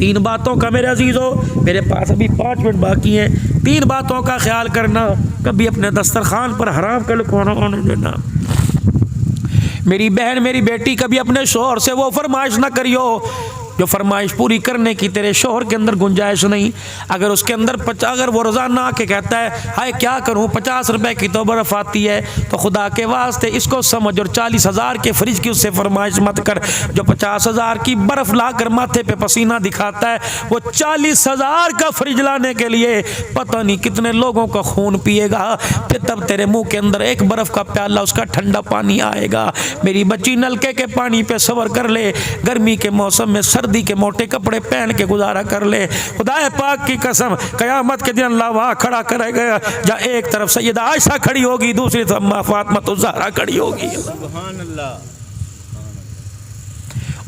تین باتوں کا میرے عزیزو، میرے پاس ابھی 5 منٹ باقی ہیں، 3 باتوں کا خیال کرنا، کبھی اپنے دسترخوان پر حرام کا لقمہ نہ آنے دینا۔ میری بہن، میری بیٹی، کبھی اپنے شوہر سے وہ فرمائش نہ کریو جو فرمائش پوری کرنے کی تیرے شوہر کے اندر گنجائش نہیں۔ اگر اس کے اندر اگر وہ روزانہ آ کے کہتا ہے ہائے کیا کروں 50 روپے کی تو برف آتی ہے، تو خدا کے واسطے اس کو سمجھ اور 40,000 کے فریج کی اس سے فرمائش مت کر۔ جو 50,000 کی برف لا کر ماتھے پہ پسینہ دکھاتا ہے، وہ 40,000 کا فریج لانے کے لیے پتہ نہیں کتنے لوگوں کا خون پیے گا، پھر تب تیرے منہ کے اندر ایک برف کا پیالہ اس کا ٹھنڈا پانی آئے گا۔ میری بچی نلکے کے پانی پہ صبر کر لے، گرمی کے موسم میں سردی کے موٹے کپڑے پہن کے گزارا کر لے۔ خدا پاک کی قسم، قیامت کے دن اللہ وہاں کھڑا کرے گا جہاں ایک طرف سیدہ عائشہ کھڑی ہوگی، دوسری طرف ماں فاطمہ الزہرا کھڑی ہوگی۔ سبحان اللہ۔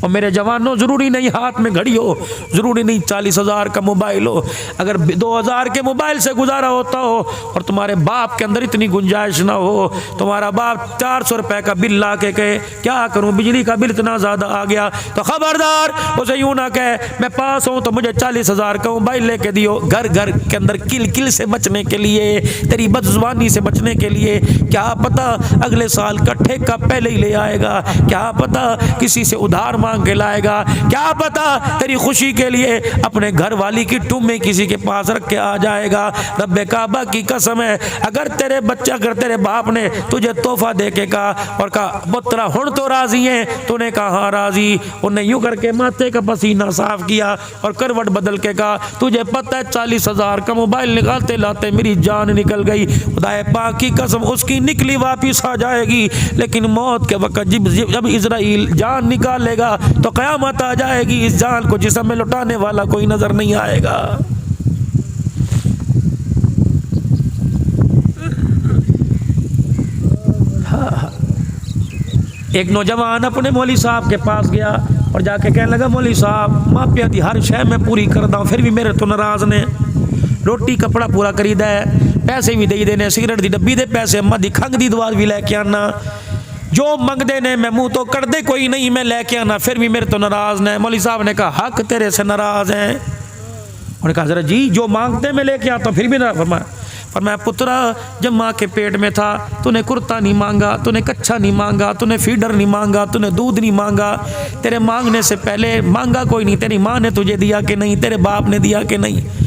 اور میرے جوانوں، ضروری نہیں ہاتھ میں گھڑی ہو، ضروری نہیں 40,000 کا موبائل ہو، اگر 2,000 کے موبائل سے گزارا ہوتا ہو اور تمہارے باپ کے اندر اتنی گنجائش نہ ہو، تمہارا باپ 400 روپے کا بل لا کے کہے کیا کروں بجلی کا بل اتنا زیادہ آ گیا، تو خبردار اسے یوں نہ کہے میں پاس ہوں تو مجھے 40,000 کا موبائل لے کے دیو۔ گھر گھر کے اندر کل سے بچنے کے لیے، تیری بدزبانی سے بچنے کے لیے، کیا پتہ اگلے سال کا ٹھیکہ پہلے ہی لے آئے گا، کیا پتہ کسی سے ادھار مانگ کے لائے گا، کیا پتا تیری خوشی کے لیے اپنے گھر والی کی ٹمے کسی کے پاس رکھ کے آ جائے گا۔ رب کعبہ کی قسم ہے، اگر تیرے بچہ، اگر تیرے باپ نے تجھے تحفہ دے کے کہا اور کہا پترا ہن تو راضی ہیں، تو نے کہا ہاں راضی، انہوں نے یوں کر کے ماتھے کا پسینہ صاف کیا اور کروٹ بدل کے کہا تجھے پتہ ہے 40,000 کا موبائل نکالتے لاتے میری جان نکل گئی، خدا پاک کی قسم اس کی نکلی واپس آ جائے گی، لیکن موت کے وقت جب اسرائیل جان نکالے گا تو قیامت آ جائے گی، اس جان کو جسم میں لٹانے والا کوئی نظر نہیں آئے گا۔ ایک نوجوان اپنے مولوی صاحب کے پاس گیا اور جا کے کہنے لگا مولوی صاحب ماپیا دی ہر شے میں پوری کردا ہوں، پھر بھی میرے تو ناراض نے، روٹی کپڑا پورا کریدا ہے، پیسے بھی دے دینے، سگریٹ دی ڈبی دے پیسے، اما دی کھنگ دی دوا بھی لے کے آنا، جو منگ دے نے میں منہ تو کر دے کوئی نہیں میں لے کے آنا، پھر بھی میرے تو ناراض نے۔ مولوی صاحب نے کہا حق تیرے سے ناراض ہیں۔ انہوں نے کہا حضرت جی جو مانگتے میں لے کے آتا ہوں، پھر بھی نہ فرمایا پترا جب ماں کے پیٹ میں تھا تو نے کرتا نہیں مانگا، تو نے کچھا نہیں مانگا، تو نے فیڈر نہیں مانگا، تو نے دودھ نہیں مانگا، تیرے مانگنے سے پہلے مانگا کوئی نہیں، تیری ماں نے تجھے دیا کہ نہیں، تیرے باپ نے دیا کہ نہیں،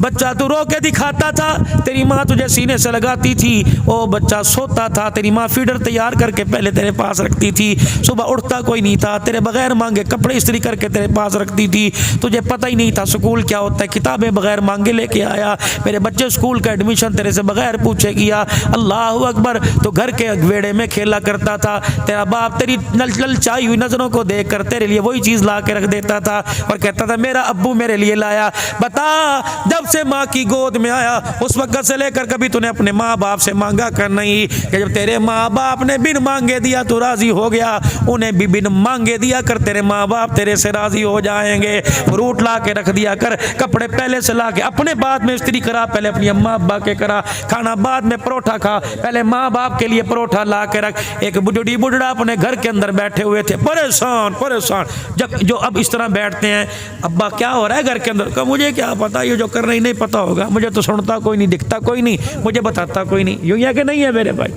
بچہ تو رو کے دکھاتا تھا، تیری ماں تجھے سینے سے لگاتی تھی، وہ بچہ سوتا تھا، تیری ماں فیڈر تیار کر کے پہلے تیرے پاس رکھتی تھی، صبح اٹھتا کوئی نہیں تھا، تیرے بغیر مانگے کپڑے استری کر کے تیرے پاس رکھتی تھی، تجھے پتہ ہی نہیں تھا سکول کیا ہوتا ہے، کتابیں بغیر مانگے لے کے آیا، میرے بچے سکول کا ایڈمیشن تیرے سے بغیر پوچھے کیا، اللہ اکبر، تو گھر کے ویڑے میں کھیلا کرتا تھا، تیرا باپ تیری للچائی ہوئی نظروں کو دیکھ کر تیرے لیے وہی چیز لا کے رکھ دیتا تھا اور کہتا تھا میرا ابو میرے لیے لایا۔ بتا جب سے ماں کی گود میں آیا اس وقت سے لے کر کبھی تو نے اپنے ماں باپ سے مانگا کر نہیں کہ جب تیرے ماں باپ نے بن مانگے دیا تو راضی ہو گیا، انہیں بھی بن مانگے دیا کر، تیرے ماں باپ تیرے سے راضی ہو جائیں گے۔ فروٹ لا کے رکھ دیا کر، کپڑے پہلے سے لا کے اپنے بعد میں استری کرا، پہلے اپنی اماں ابا کے کرا، کھانا بعد میں پروٹھا کھا، پہلے ماں باپ کے لیے پروٹھا لا کے رکھ۔ ایک بڈھڑی بڈھڑا اپنے گھر کے اندر بیٹھے ہوئے تھے پریشان جو اب اس طرح بیٹھتے ہیں ابا کیا ہو رہا ہے گھر کے اندر، کہ مجھے کیا پتا، یہ جو کر رہی نہیں پتا ہوگا، مجھے تو سنتا کوئی نہیں، دکھتا کوئی نہیں، مجھے بتاتا کوئی نہیں، یوں ہے کہ نہیں ہے میرے بھائی؟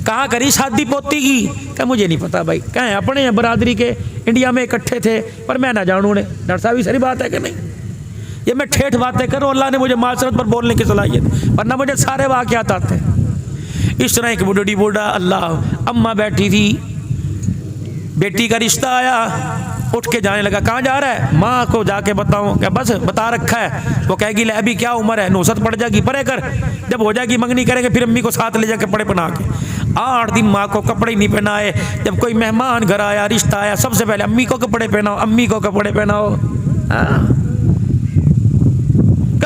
کہاں کری شادی پوتی کی، کہ مجھے نہیں پتا بھائی، کہیں اپنے ہیں برادری کے انڈیا میں اکٹھے تھے پر میں نہ جانوں نے، ڈاکٹر صاحب یہ صحیح بات ہے کہ نہیں؟ یہ میں ٹھیٹھ باتیں کروں، اللہ نے مجھے معاشرت پر بولنے کی صلاحیت، ورنہ مجھے سارے واقعات آتے ہیں۔ اس طرح ایک بڈھڑی بوڑھا اللہ اماں بیٹھی تھی، بیٹی کا رشتہ آیا، اٹھ کے جانے لگا، کہاں جا رہا ہے؟ ماں کو جا کے بتاؤں، کہ بس بتا رکھا ہے، وہ کہے گی لے ابھی کیا عمر ہے، نوست پڑ جائے گی، پڑے کر، جب ہو جائے گی منگنی کریں گے پھر امی کو ساتھ لے جا کے کپڑے پہنا کے۔ 8 دن ماں کو کپڑے نہیں پہنائے، جب کوئی مہمان گھر آیا، رشتہ آیا، سب سے پہلے امی کو کپڑے پہناؤ، امی کو کپڑے پہناؤ،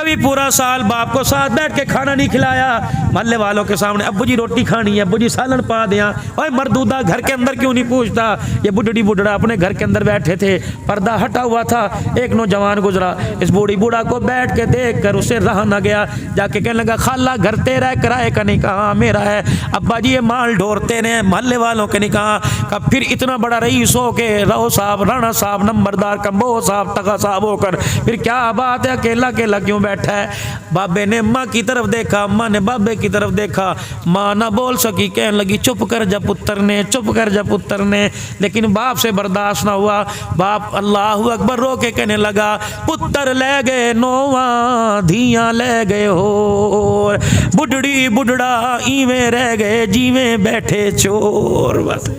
کبھی پورا سال باپ کو ساتھ بیٹھ کے کھانا نہیں کھلایا، محلے والوں کے سامنے ابو جی روٹی کھانی ہے، ابو جی سالن پا دیا، اوے مردودہ گھر کے اندر کیوں نہیں پوچھتا؟ یہ بڈھڑی بڈھڑا اپنے گھر کے اندر بیٹھے تھے، پردہ ہٹا ہوا تھا، ایک نوجوان گزرا، اس بوڑھی بوڑھا کو بیٹھ کے دیکھ کر اسے رہا نہ گیا، جا کے کہنے لگا خالہ گھر تیرا ہے کرائے کا؟ نہیں کہا میرا ہے۔ ابا جی یہ مال ڈھورتے نے، محلے والوں کے نہیں کہا۔ پھر اتنا بڑا رئیس ہو کے رہو صاحب، رانا صاحب، نمبردار، کمبو صاحب، تغا صاحب ہو کر پھر کیا بات ہے، اکیلا اکیلا کیوں بیٹھا ہے؟ بابے نے ماں کی طرف دیکھا، ماں نے بابے کی طرف دیکھا، ماں نہ بول سکی، کہنے لگی چپ کر جا پتر نے، چپ کر جا پتر نے، لیکن باپ سے برداشت نہ ہوا۔ باپ اللہ اکبر رو کے کہنے لگا پتر لے گئے نواں، دھیاں لے گئے ہو، بڈڑی بڈڑا ایویں رہ گئے جیویں بیٹھے چور۔ بس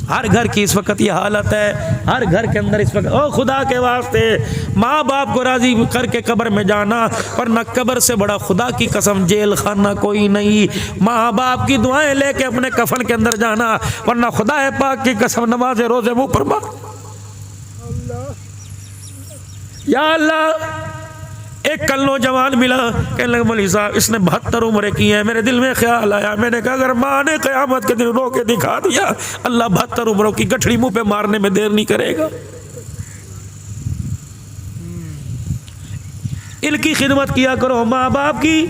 ہر گھر کی اس وقت یہ حالت ہے، ہر گھر کے اندر اس وقت۔ او خدا کے واسطے ماں باپ کو راضی کر کے قبر میں جانا، ورنہ قبر سے بڑا خدا کی قسم جیل خانہ کوئی نہیں۔ ماں باپ کی دعائیں لے کے اپنے کفن کے اندر جانا، ورنہ خدا پاک کی قسم نماز روزے منہ پر مار۔ یا اللہ، ایک کل نوجوان ملا، کہنے لگا مولوی صاحب اس نے 72 عمریں کی ہیں۔ میرے دل میں خیال آیا، میں نے کہا اگر ماں نے قیامت کے دن رو کے دکھا دیا، اللہ 72 عمروں کی گٹھڑی منہ پہ مارنے میں دیر نہیں کرے گا۔ ان کی خدمت کیا کرو، ماں باپ کی۔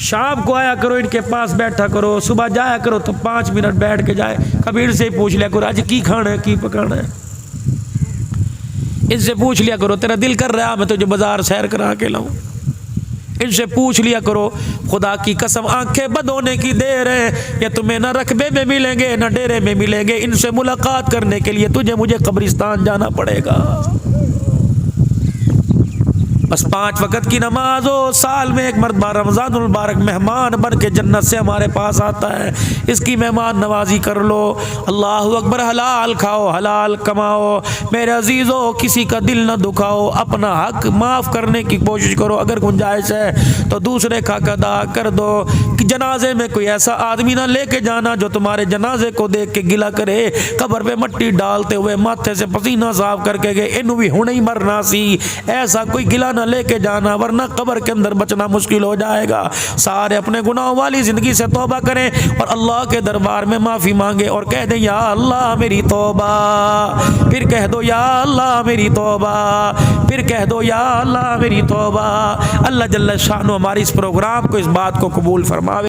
شام کو آیا کرو، ان کے پاس بیٹھا کرو، صبح جایا کرو تو 5 منٹ بیٹھ کے جائے، کبھی ان سے پوچھ لیا کرو آج کی کھانا ہے، کی پکانا ہے، ان سے پوچھ لیا کرو تیرا دل کر رہا میں تجھے بازار سیر کرا کے لاؤں، ان سے پوچھ لیا کرو۔ خدا کی قسم آنکھیں بند ہونے کی دیر ہے، یا تمہیں نہ رقبے میں ملیں گے نہ ڈیرے میں ملیں گے، ان سے ملاقات کرنے کے لیے تجھے مجھے قبرستان جانا پڑے گا۔ بس 5 وقت کی نماز ہو، سال میں ایک مرتبہ رمضان المبارک مہمان بن کے جنت سے ہمارے پاس آتا ہے، اس کی مہمان نوازی کر لو۔ اللہ اکبر، حلال کھاؤ، حلال کماؤ، میرے عزیزو کسی کا دل نہ دکھاؤ، اپنا حق معاف کرنے کی کوشش کرو، اگر گنجائش ہے تو دوسرے کا حق ادا کر دو۔ کہ جنازے میں کوئی ایسا آدمی نہ لے کے جانا جو تمہارے جنازے کو دیکھ کے گلہ کرے، قبر پہ مٹی ڈالتے ہوئے ماتھے سے پسینہ صاف کر کے گئے انہوں بھی ہونے ہی مرنا سی، ایسا کوئی گلہ نہ لے کے جانا، ورنہ قبر کے اندر بچنا مشکل ہو جائے گا۔ سارے اپنے گناہوں والی زندگی سے توبہ کریں اور اللہ کے دربار میں معافی مانگے اور کہہ دیں یا اللہ میری توبہ، پھر کہہ دو یا اللہ میری توبہ، پھر کہہ دو یا اللہ میری توبہ۔ اللہ جل شانہ ہماری اس پروگرام کو، اس بات کو قبول فرماوے۔